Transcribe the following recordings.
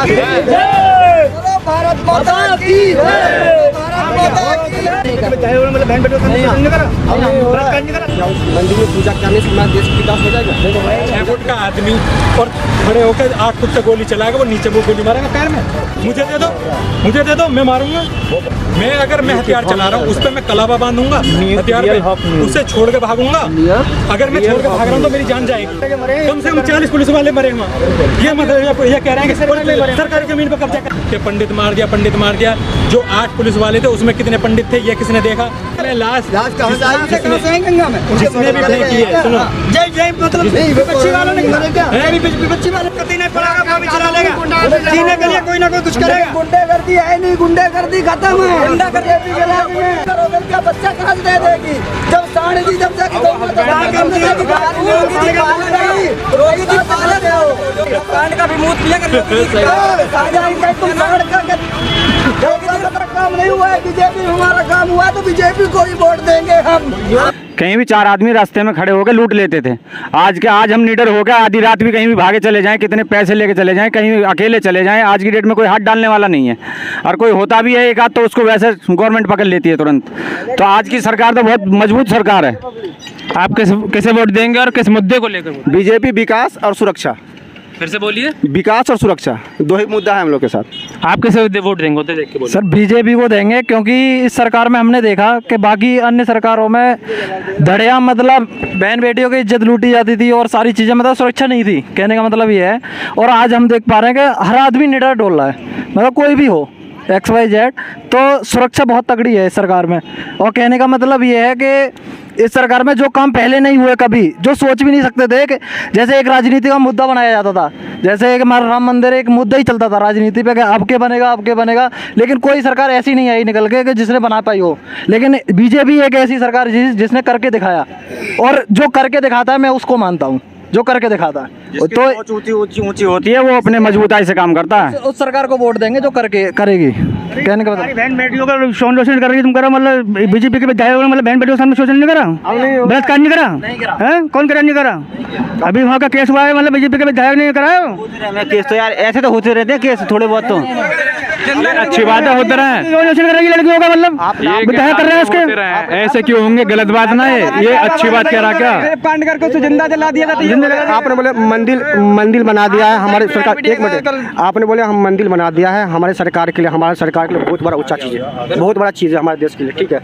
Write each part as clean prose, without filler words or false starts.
भारत माता की मंदिर में पूजा करने से हमारा देश विकास हो जाएगा। 6 फुट का आदमी और खड़े होकर 8 फुट से गोली चलाएगा, वो नीचे वो गोली मारेगा पैर में। मुझे दे दो, मैं मारूंगा। मैं अगर मैं हथियार चला रहा हूँ उस पर मैं कलावा बांधूंगा हथियार पे, उसे छोड़ के भागूंगा। अगर मैं छोड़ के भाग रहा हूँ तो मेरी जान जाएगी। कम से कम 40 पुलिस वाले मरे वहाँ। ये मतलब ये कह रहे हैं कि सरकारी जमीन पर कब्जा कर पंडित मार दिया। जो 8 पुलिस वाले थे उसमें कितने पंडित थे ये किसने देखा? लाश जिसने भी फेंकी है, सुनो जय मतलब विपक्षी वालों ने विपक्षी वाले कभी नहीं पड़ेगा, वो भी चला लेगा जीने के लिए कोई ना कोई कुछ करेगा। गुंडागर्दी है नहीं, गुंडागर्दी खत्म है। गुंडागर्दी का बच्चा कहाँ दे देगी जब साढ़े दी जब तक का भी मुंह पिया काम नहीं हुआ है। बीजेपी हमारा काम हुआ तो बीजेपी को ही वोट देंगे हम। कहीं भी 4 आदमी रास्ते में खड़े होकर लूट लेते थे। आज हम निडर हो गए, आधी रात भी कहीं भी भागे चले जाएं, कितने पैसे लेके चले जाएं, कहीं अकेले चले जाएं। आज की डेट में कोई हाथ डालने वाला नहीं है, और कोई होता भी है एक आध तो उसको वैसे गवर्नमेंट पकड़ लेती है तुरंत। तो आज की सरकार तो बहुत मजबूत सरकार है। आप कैसे वोट देंगे और किस मुद्दे को लेकर? बीजेपी विकास और सुरक्षा। फिर से बोलिए। विकास और सुरक्षा 2 ही मुद्दा है हम लोग के साथ। आप कैसे वोट देंगे होते देख के बोलिए। सर बीजेपी को देंगे, क्योंकि इस सरकार में हमने देखा कि बाकी अन्य सरकारों में धड़िया मतलब बहन बेटियों की इज्जत लूटी जाती थी और सारी चीज़ें मतलब सुरक्षा नहीं थी। कहने का मतलब ये है, और आज हम देख पा रहे हैं कि हर आदमी निडर डोल रहा है, मतलब कोई भी हो XYZ, तो सुरक्षा बहुत तगड़ी है इस सरकार में। और कहने का मतलब ये है कि इस सरकार में जो काम पहले नहीं हुए कभी, जो सोच भी नहीं सकते थे कि जैसे एक राजनीति का मुद्दा बनाया जाता था, जैसे एक हमारा राम मंदिर एक मुद्दा ही चलता था राजनीति पे कि अब के बनेगा, लेकिन कोई सरकार ऐसी नहीं आई निकल के कि जिसने बना पाई हो। लेकिन बीजेपी एक ऐसी सरकार जिसने करके दिखाया, और जो करके दिखाता है मैं उसको मानता हूँ, जो करके दिखाता है तो ऊंची होती है, वो अपने मजबूताई से काम करता है। उस सरकार को वोट देंगे जो करके करेगी। कहने का मतलब बहन बेटियों का शोषण कर रही है, तुम करो मतलब बीजेपी के विधायक मतलब बहन बेटियों के सामने शोषण नहीं करा, बलात्कार नहीं करा है? कौन करा नहीं करा? अभी वहाँ का केस हुआ है, मतलब बीजेपी के विधायक नहीं कराया केस। तो यार ऐसे तो होते रहते हैं केस थोड़े बहुत, तो अच्छी बात है होते रहे। शोषण करेगी लड़कियों का मतलब विधायक कर रहे हैं उसके, ऐसे क्यों होंगे? गलत बात ना है ये, अच्छी बात कह रहा क्या? पांड करके उसे जिंदा जला दिया था। आपने बोले मंदिर बना दिया है हमारी सरकार। 1 मिनट, आपने बोले हम मंदिर बना दिया है हमारे सरकार के लिए, हमारे सरकार के लिए बहुत बड़ा ऊंचा चीज़ है, बहुत बड़ा चीज़ है हमारे देश के लिए। ठीक है,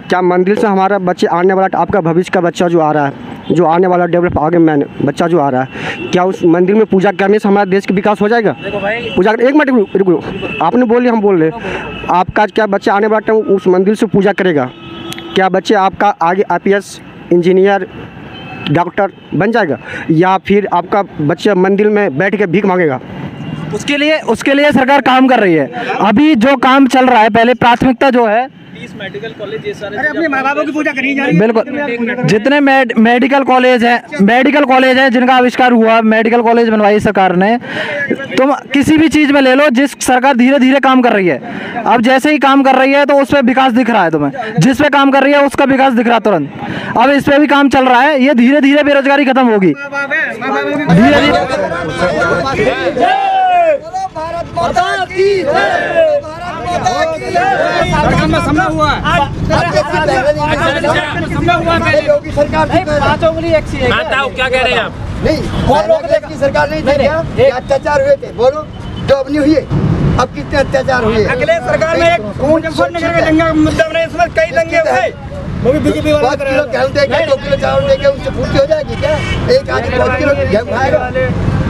क्या मंदिर से हमारा बच्चे आने वाला आपका भविष्य का बच्चा जो आ रहा है, जो आने वाला डेवलप आगे मैन बच्चा जो आ रहा है, क्या उस मंदिर में पूजा करने से हमारे देश का विकास हो जाएगा? पूजा 1 मिनट रुको, आपने बोली हम बोल रहे, आपका क्या बच्चा आने वाला टाइम उस मंदिर से पूजा करेगा? क्या बच्चे आपका आगे IPS इंजीनियर डॉक्टर बन जाएगा, या फिर आपका बच्चा मंदिर में बैठ के भीख मांगेगा? उसके लिए सरकार काम कर रही है। अभी जो काम चल रहा है, पहले प्राथमिकता जो है मेडिकल कॉलेज, ये सारे अपने माँ बापों की पूजा करी जा रही है। बिल्कुल, जितने मेडिकल कॉलेज हैं जिनका आविष्कार हुआ, मेडिकल कॉलेज बनवाई सरकार ने। तुम किसी भी चीज़ में ले लो, जिस सरकार धीरे धीरे काम कर रही है, अब जैसे ही काम कर रही है तो उस पर विकास दिख रहा है तुम्हें, जिस पे काम कर रही है उसका विकास दिख रहा है तुरंत। अब इस पे भी काम चल रहा है, ये धीरे धीरे बेरोजगारी खत्म होगी धीरे धीरे। भारत माता की योगी सरकार क्या कह रहे हैं आप? नहीं, कौन लोग की सरकार नहीं थी क्या? अत्याचार हुए थे, बोलो जो अब नहीं हुए, अब कितने अत्याचार हुए? अगले सरकार में एक मुद्दा बना, इसमें कई दंगे हुए, वो भी बीजेपी वाला कर रहे हैं। 5 किलो गेहूं देके 2 किलो चावल देके उससे पूर्ति हो जाएगी क्या? एक आदमी 5 किलो गेहूं खाएगा?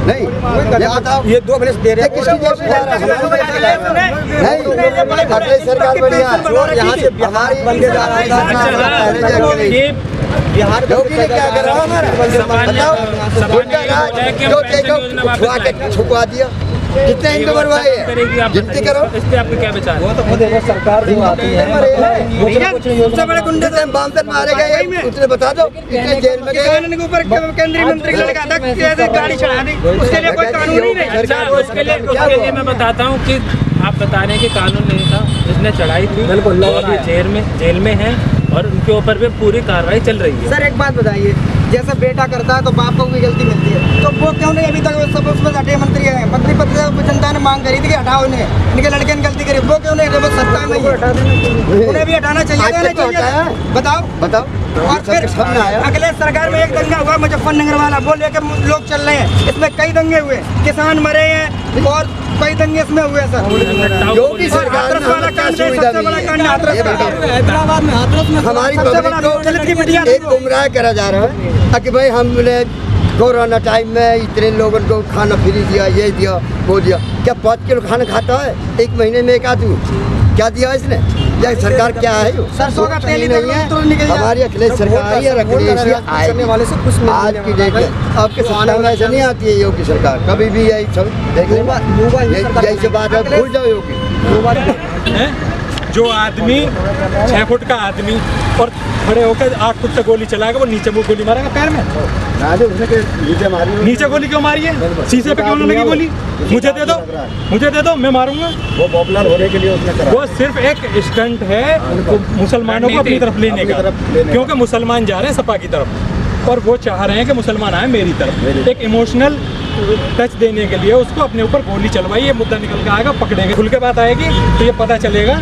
नहीं, ये बताओ, ये 2 महीने से दे रहे हैं, किसकी जेब से जा रहा है? नहीं, अगले सरकार बढ़िया, यहाँ से हमारी बंदे जा रहा है बिहार योगी क्या कर रहा है? छुपवा दिया, कितने हिंदू मरवाए हैं, गिनती करो। इस पे आपका क्या विचार? वो तो खुद सरकार जो आती है, सबसे बड़े गुंडे से बामसन मारे गए, उसने बता दो कितने जेल में गए। ऊपर केंद्रीय मंत्री ने कहा था कि गाड़ी चढ़ा दी, उसके लिए कोई कानून नहीं है। उसके लिए मैं बताता हूँ कि आप बता रहे हैं कि कानून नहीं था, जिसने चढ़ाई थी बिल्कुल जेल में है, और उनके ऊपर भी पूरी कार्रवाई चल रही है। सर एक बात बताइए, जैसा बेटा करता है तो बाप को भी गलती मिलती है, तो वो क्यों नहीं अभी तक सब उसमें हटे मंत्री है? मंत्री पद से जनता ने मांग करी थी कि हटाओ इन्हें, इनके लड़के ने गलती करी, वो क्यों नहीं, वो सत्ता में ही है। उन्हें भी हटाना चाहिए, बताओ। और फिर अखिलेश सरकार में एक दंगा हुआ मुजफ्फरनगर वाला, वो लेकर लोग चल रहे हैं, इसमें कई दंगे हुए, किसान मरे हैं और कई दंगे इसमें हुए सर। योगी सरकार हाथरस वाला कांड सबसे बड़ा कांड हाथरस का, हैदराबाद में हाथरस में हमारी सबसे बड़ा दलित की मीडिया एक गुमराह करा जा रहा है कि भाई हमने कोरोना टाइम में इतने लोगों को खाना फ्री दिया, ये दिया, वो दिया। क्या 5 किलो खाना खाता है एक महीने में एक आदमी? क्या दिया इसने? यह सरकार क्या है? सरसों का तेल नहीं है हमारी अखिलेश सरकार ही रखने वाले से कुछ आज की डेट में आपके सत्ता में ऐसा नहीं आती है योगी सरकार, कभी भी यही सब देख लेंगे, यही से बात है, भूल जाओ योगी। जो आदमी 6 फुट का आदमी और खड़े होकर 8 फुट तक गोली चलाएगा, वो नीचे गोली मारेगा पैर में। नीचे गोली क्यों मारी है? शीशे पे क्यों लगी गोली? मुझे दे दो, मैं मारूंगा। वो पॉपुलर होने के लिए उसने करा। वो सिर्फ एक स्टंट है मुसलमानों को अपनी तरफ लेने का, क्योंकि मुसलमान जा रहे हैं सपा की तरफ और वो चाह रहे हैं कि मुसलमान आए मेरी तरफ। एक इमोशनल टच देने के लिए उसको अपने ऊपर गोली चलवाई, ये मुद्दा निकल के आएगा, पकड़ेंगे, खुल के बात आएगी तो ये पता चलेगा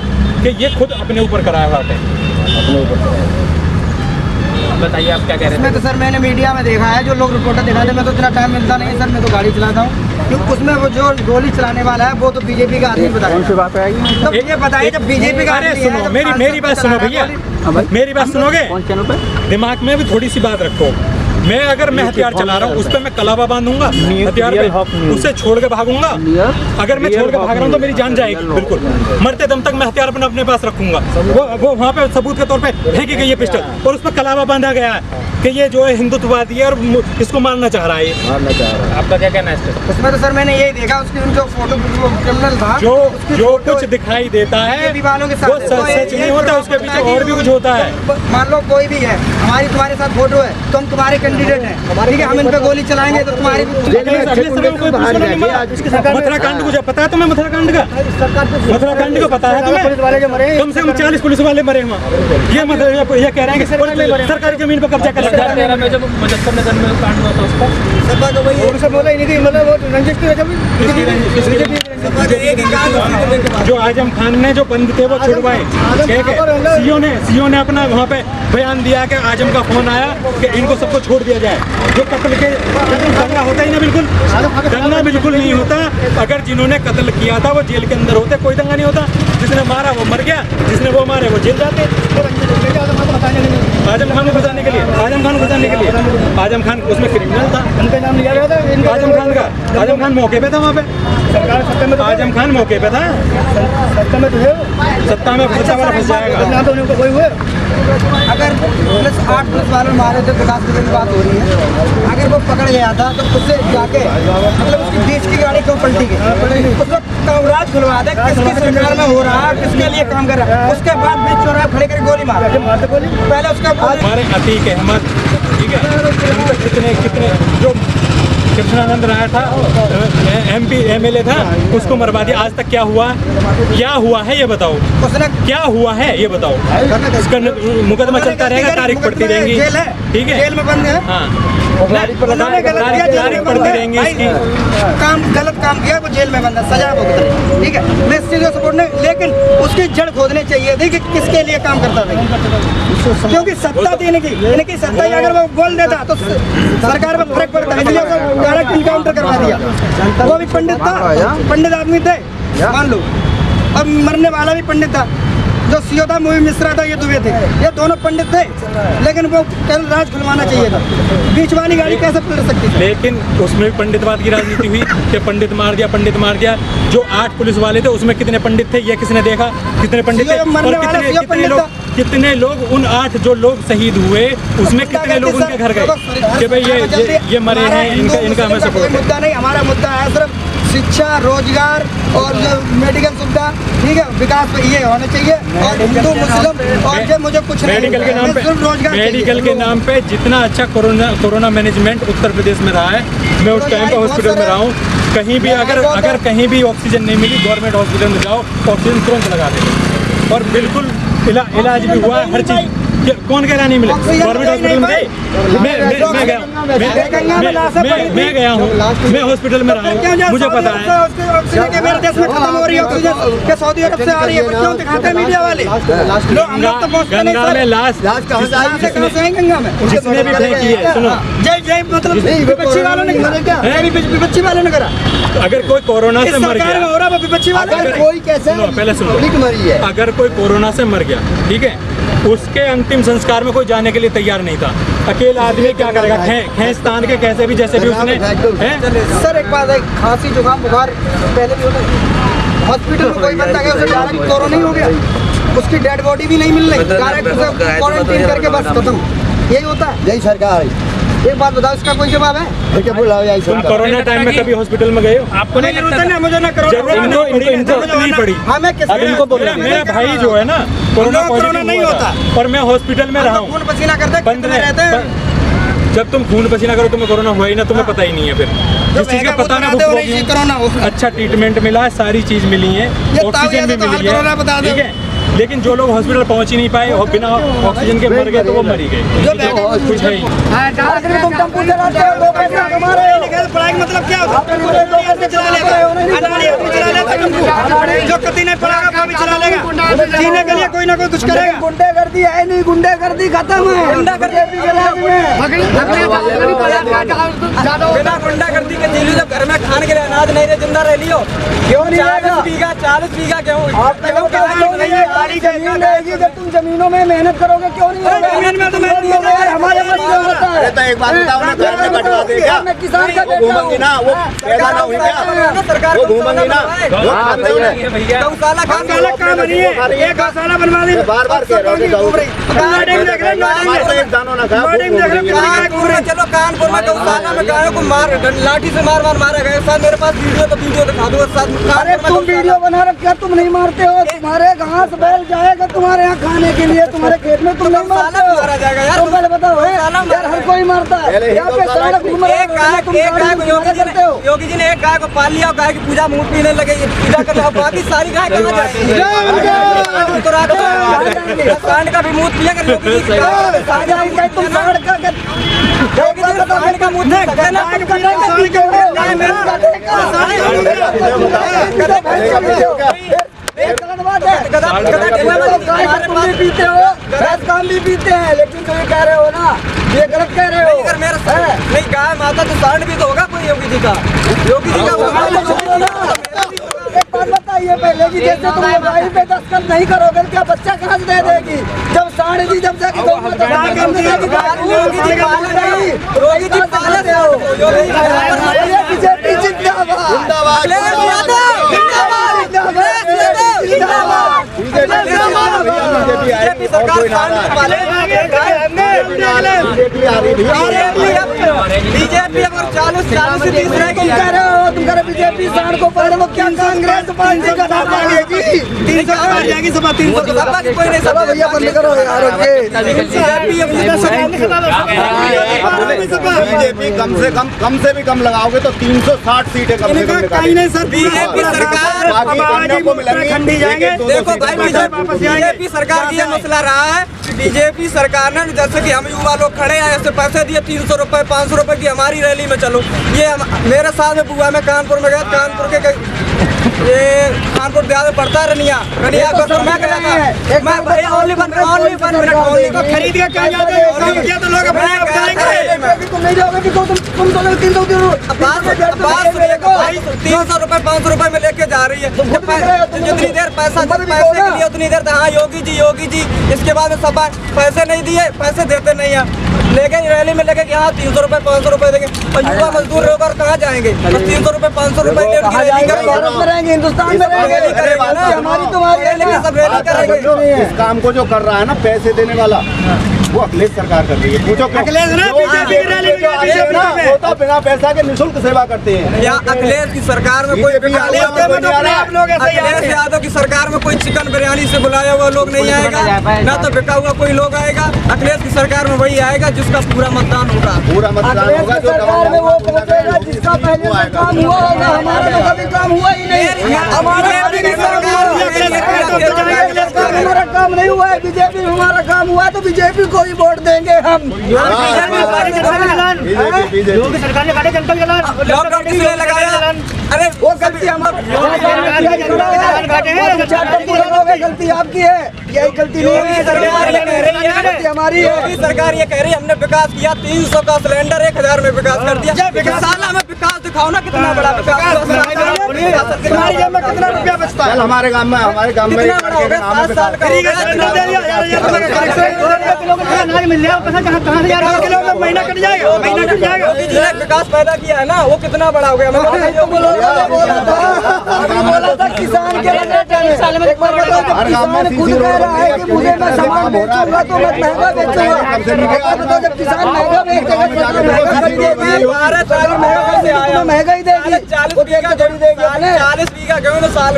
कि ये खुद अपने ऊपर कराया हुआ है। बताइए आप क्या कह रहे उसमें तो सर मैंने मीडिया में देखा है, जो लोग रिपोर्टर दिखाते हैं, मैं तो इतना टाइम मिलता नहीं है सर, मैं तो गाड़ी चलाता हूँ, क्योंकि उसमें वो जो गोली चलाने वाला है वो तो बीजेपी का आदमी बताया। कौन सी बात है? तो ये बताइए जब बीजेपी का अरे सुनो, मेरी बात सुनो भैया, मेरी बात सुनोगे? दिमाग में भी थोड़ी सी बात रखो। मैं अगर मैं हथियार चला रहा हूँ उस पर मैं कलावा बांधूंगा हथियार पे, उसे छोड़ के भागूंगा। अगर मैं छोड़ के भाग रहा हूँ तो मेरी जान जाएगी, बिल्कुल मरते दम तक मैं हथियार अपने पास रखूंगा। वो वहाँ पे सबूत के तौर पे फेंकी गई है पिस्टल और उस पर कलावा बांधा गया है कि ये जो है हिंदुत्ववादी है और इसको मारना चाह रहा है। आपका क्या कहना है? उसमें तो सर मैंने यही देखा, उसकी जो फोटो क्रिमिनल था, जो कुछ दिखाई देता है वो सच नहीं होता, उसके पीछे और भी कुछ होता है। मान लो कोई भी है, हमारी तुम्हारे साथ फोटो है तो हम तुम्हारे कैंडिडेट हैं, ठीक है, हम इन पे गोली चलाएंगे तो तुम्हारी मथुरा कांड मुझे पता है, तुम्हें मथुरा कांड का पता है तुम्हें? कम से कम 40 पुलिस वाले मरे वहाँ। ये कह रहे हैं कि सरकारी जमीन पर कब्जा कर रखा है। में जब मुजफ्फरनगर में कांड हुआ था उसका बोला ही नहीं थी, मतलब वो रंजिश की वजह जो आजम खान ने जो बंद थे वो छुड़वाए, ठीक है। सीओ ने अपना वहाँ पे बयान दिया कि आजम का फोन आया कि इनको सबको छोड़ दिया जाए। जो कत्ल के दंगा होता ही ना, बिल्कुल दंगा बिल्कुल नहीं होता। अगर जिन्होंने कत्ल किया था वो जेल के अंदर होते, कोई दंगा नहीं होता। जिसने मारा वो मर गया, जिसने वो मारे वो जेल जाते। आजम खान को बचाने के लिए आजम खान उसमें क्रिमिनल था, उनका नाम लिया गया था आजम खान का। आजम खान मौके पे था वहाँ पे, सरकार सत्ता में, आजम खान मौके पे था, सत्ता में तो है, सत्ता में बच्चा वाला फंस जाएगा। तो कोई हुए अगर पुलिस 8 पुलिस वाले मारे थे, विकास की बात हो रही है, अगर वो पकड़ गया था तो उससे जाके मतलब उसकी बीच की गाड़ी क्यों पलटी गई? उसको कामराज खुलवा दे, किसकी सरकार में हो रहा है, किसके लिए काम कर रहा है, उसके बाद बीच चौराहे खड़े कर गोली मार पहले उसका। हमारे अतीक अहमद, ठीक है, कितने जो कृष्णानंद राय था, MP MLA था, उसको मरवा दिया। आज तक क्या हुआ है ये बताओ, क्या हुआ है ये बताओ। इसका मुकदमा चलता रहेगा, तारीख पड़ती रहेंगी, ठीक है, जेल में बंद है। हाँ, तारीख पड़ती रहेंगी इसकी। गलत काम किया, वो जेल में बंद है, सजा भुगत, ठीक है। मैं इस चीज़ को सपोर्ट नहीं, लेकिन उसकी जड़ खोदनी चाहिए थी कि किसके लिए काम करता था, क्योंकि सत्ता थी इनकी सत्ता ही अगर वो बोल देता तो सरकार में फर्क पड़ता, इसलिए डायरेक्ट इनकाउंटर करवा दिया। वो भी पंडित था, पंडित आदमी थे मान लो, अब मरने वाला भी पंडित था, जो सीओ था मोहित मिश्रा था, ये दुबे थे, ये दोनों पंडित थे, लेकिन वो कल राज खुलवाना चाहिए था। बीच वाली गाड़ी कैसे पलट सकती थी? लेकिन उसमें भी पंडितवाद की राजनीति हुई कि पंडित मार दिया। जो 8 पुलिस वाले थे उसमें कितने पंडित थे ये किसने देखा? कितने पंडित थे और कितने लोग उन 8 जो लोग शहीद हुए उसमें कितने लोग उनके घर गए कि भाई ये मरे हैं, इनका हमें सपोर्ट। मुद्दा नहीं, हमारा मुद्दा है सिर्फ शिक्षा, रोजगार और जो मेडिकल सुविधा, ठीक है, विकास पे ये होना चाहिए। और हिंदू मुस्लिम और जो मुझे कुछ मेडिकल के नाम पे जितना अच्छा कोरोना मैनेजमेंट उत्तर प्रदेश में रहा है, मैं उस टाइम पे हॉस्पिटल में रहा हूँ, कहीं भी अगर कहीं भी ऑक्सीजन नहीं मिली, गवर्नमेंट हॉस्पिटल में जाओ, ऑक्सीजन तुरंत लगा देंगे और बिल्कुल इलाज भी हुआ, हर चीज़ कौन कह रहा नहीं मिले? गवर्नमेंट हॉस्पिटल में गए? मैं गया हूँ, मैं हॉस्पिटल में रहा हूँ, मुझे पता है। मेरे देश में खत्म हो रही है ऑक्सीजन के सऊदी अरब से आ रही है, क्यों दिखाते हैं मीडिया वाले? गंगा में लाश कहाँ से आएंगे गंगा में? जिसने भी फेंकी है, सुनो, जय मतलब विपक्षी वालों ने करा क्या? विपक्षी वालों ने करा। अगर कोई कोरोना से मर गया, हो रहा है विपक्षी वाले, कोई कैसे पहले सुनो, मरी है। अगर कोई कोरोना से मर गया, ठीक है, उसके अंतिम संस्कार में कोई जाने के लिए तैयार नहीं था। अकेला आदमी क्या करेगा? खींचतान के कैसे भी जैसे भी उसने सर एक बात है, खांसी जुकाम बुखार पहले भी होता है, हॉस्पिटल में कोई बंदा गया उसे डायरेक्ट कोरोना ही हो गया, उसकी डेड बॉडी भी नहीं मिल रही, डायरेक्ट उसे क्वारंटीन करके बस खत्म, यही होता है। जय सरकार। एक बात बताओ, इसका कोई जवाब है? तुम कोरोना टाइम में कभी हॉस्पिटल में गए हो? आपको नहीं लगता ना? मुझे ना जरूरत नहीं पड़ी। मेरा भाई जो है ना कोरोना नहीं होता, और मैं हॉस्पिटल में रहा हूँ। खून पसीना करते रहते हैं। जब तुम खून पसीना करो तुम्हें कोरोना हुआ ही ना, तुम्हें पता ही नहीं है। फिर जिस चीज का पता ना, अच्छा ट्रीटमेंट मिला है, सारी चीज मिली है, ऑक्सीजन भी मिली है, ठीक है। लेकिन जो लोग हॉस्पिटल पहुंच ही नहीं पाए और बिना ऑक्सीजन के मर गए, तो वो मरी गए। कुछ है ही। पढ़ाई मतलब क्या होता है? जो कभी नहीं पढ़ागा वो भी चला लेगा, जीने के लिए कोई ना कोई कुछ करेगा। गुंडागर्दी है नहीं, गुंडागर्दी खत्म है। बिना गुंडागर्दी के जिले जब घर में खाने के लिए अनाज नहीं रहे, जिंदा रह लियो क्यों नहीं? 40 बीघा गेहूँ जमीन रहेगी, जब तुम जमीनों में मेहनत करोगे क्यों नहीं होगा? हमारे होता है। एक बात बताओ ना, घर में कटवा दे क्या? मैं किसान का घूमेंगी ना, वो पैदा ना हुई क्या? सरकार वो घूमेंगी ना, गौशाला काम बनी है, एक गौशाला बनवा दी। बार बार कह रहा हूँ चलो कानपुर में गौशाला में गायों को लाठी से मारा गया। सर मेरे पास वीडियो तो वीडियो दिखा दो। अरे तुम वीडियो बना रहे क्या? तुम नहीं मारते हो? तुम्हारे घास बैल जाएगा तुम्हारे यहाँ खाने के लिए, तुम्हारे खेत में तुम नहीं मारते हो? तुम पहले बताओ यार, हर कोई मारता है। योगी जी ने एक गाय को पाल लिया, गाय की पूजा मुंह पीने लगे, पूजा कर लिया, बाकी सारी गाय कहाँ जाएगी? सांड का भी मुँह पिया कर योगी जी तुम सांड का मुँह पीते हो, काम भी पीते हैं, लेकिन तुम कह रहे हो ना, ये गलत कह रहे हो। अगर मेरा नहीं गाय माता तो सांड भी तो होगा कोई योगी जी का। योगी जी का एक बात बताइए पहले कि जैसे तुम मोबाइल पे दस्तखत नहीं करोगे क्या बच्चा कहाँ से दे देगी? जब सांड जी जब जाके बीजेपी जिंदाबाद, बीजेपी अगर 40 से 30 रहेगी, तुम कह रहे बीजेपी सांड को पकड़े, वो क्या कांग्रेस पार्टी का नाम मांगेगी? 300 आ जाएगी, सभा 300 कोई नहीं। सभा भैया बंद करो यार। बीजेपी कम से भी कम लगाओगे तो 360 सीटें कम से कम कहीं नहीं सर। बीजेपी सरकार खंडी जाएंगे। देखो भाई बीजेपी सरकार की ये मसला रहा है। बीजेपी सरकार ने जैसे कि हम युवा लोग खड़े हैं, ऐसे पैसे दिए 300 रुपए 500 रुपए की हमारी रैली में चलो। ये मेरे साथ में बुआ, मैं कानपुर में गया, कानपुर के ये कानपुर देहात में पड़ता है रनिया मैं गया था। मैं भैया ओनली वन मिनट खरीद के क्या जाते हैं तो लोग तुम नहीं जाओगे कि तुम 300 रुपए 500 रुपए में लेके जा रही है। जितनी देर पैसे के लिए उतनी देर हाँ योगी जी इसके बाद में सब पैसे नहीं दिए, पैसे देते नहीं है, लेकिन रैली में लेके यहाँ 300 रुपए 500 रुपए देंगे और युवा मजदूर लोग और कहाँ जाएंगे? 300 रुपए 500 रुपए रहेंगे, हिंदुस्तान में रहेंगे, हमारी तुम्हारी सब रैली करेंगे। इस काम को जो कर रहा है ना पैसे देने वाला, वो अखिलेश सरकार कर रही है। पूछो तो बिना पैसा के निःशुल्क सेवा करते हैं। या अखिलेश की सरकार में कोई अखिलेश यादव की सरकार में कोई चिकन बिरयानी से बुलाया हुआ लोग नहीं आएगा, ना तो बिका हुआ कोई लोग आएगा। अखिलेश की सरकार में वही आएगा जिसका पूरा मतदान होगा। पूरा मतदान होगा जो जिसका पहले काम हुआ होगा। हमारा तो कभी काम हुआ ही नहीं, हमारा काम नहीं हुआ है। बीजेपी हमारा काम हुआ तो बीजेपी को ही वोट देंगे हम। योगी सरकार ने काटे जनता के चलान। लॉकडाउन किसने लगाया? अरे वो गलती हमारी, गलती आपकी है, यही गलती नहीं है सरकार ये कह रही है, गलती हमारी है। सरकार ये कह रही है हमने विकास किया, 300 का सिलेंडर 1000 में विकास कर दिया। साला में विकास दिखाओ ना, कितना बड़ा विकास, तुम्हारी जेब में कितना रुपया बचता है? हमारे गांव में 7 साल का अनाज मिल जाएगा, पैसा कहाँ से जा रहा है? महीना कट जाएगा, महीना कट जाएगा। विकास पैदा किया है ना, वो कितना बड़ा हो गया? बोला था किसान के किसान खुद कह रहा है कि मुझे मैं सामान बेचूंगा तो मैं महंगा बेचूंगा। तो जब किसान महंगा बेचेगा महंगा ही देगी। 40 बीघा गेहूँ तो साल,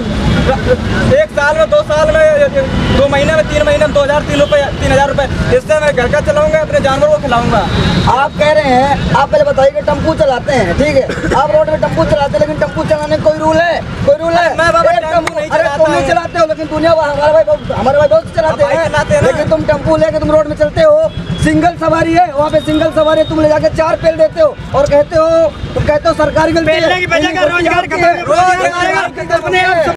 1 साल में 2 साल में 2 महीने में 3 महीने में 2000 रुपए, इससे मैं घर का चलाऊंगा, अपने जानवरों को खिलाऊंगा। आप कह रहे हैं, आप पहले बताइए कि टेम्पू चलाते हैं, ठीक है, आप रोड में टेम्पू चलाते हैं, लेकिन टेम्पू चलाने का कोई रूल है? कोई रूल है? मैं तुम नहीं चलाते हो, लेकिन दुनिया हमारे भाई बहुत चलाते हैं, लेकिन तुम टेम्पू लेके तुम रोड में चलते हो। सिंगल सवारी है, वहाँ पे सिंगल सवारी तुम ले जाके 4 पेल देते हो और कहते हो सरकारी गलती है।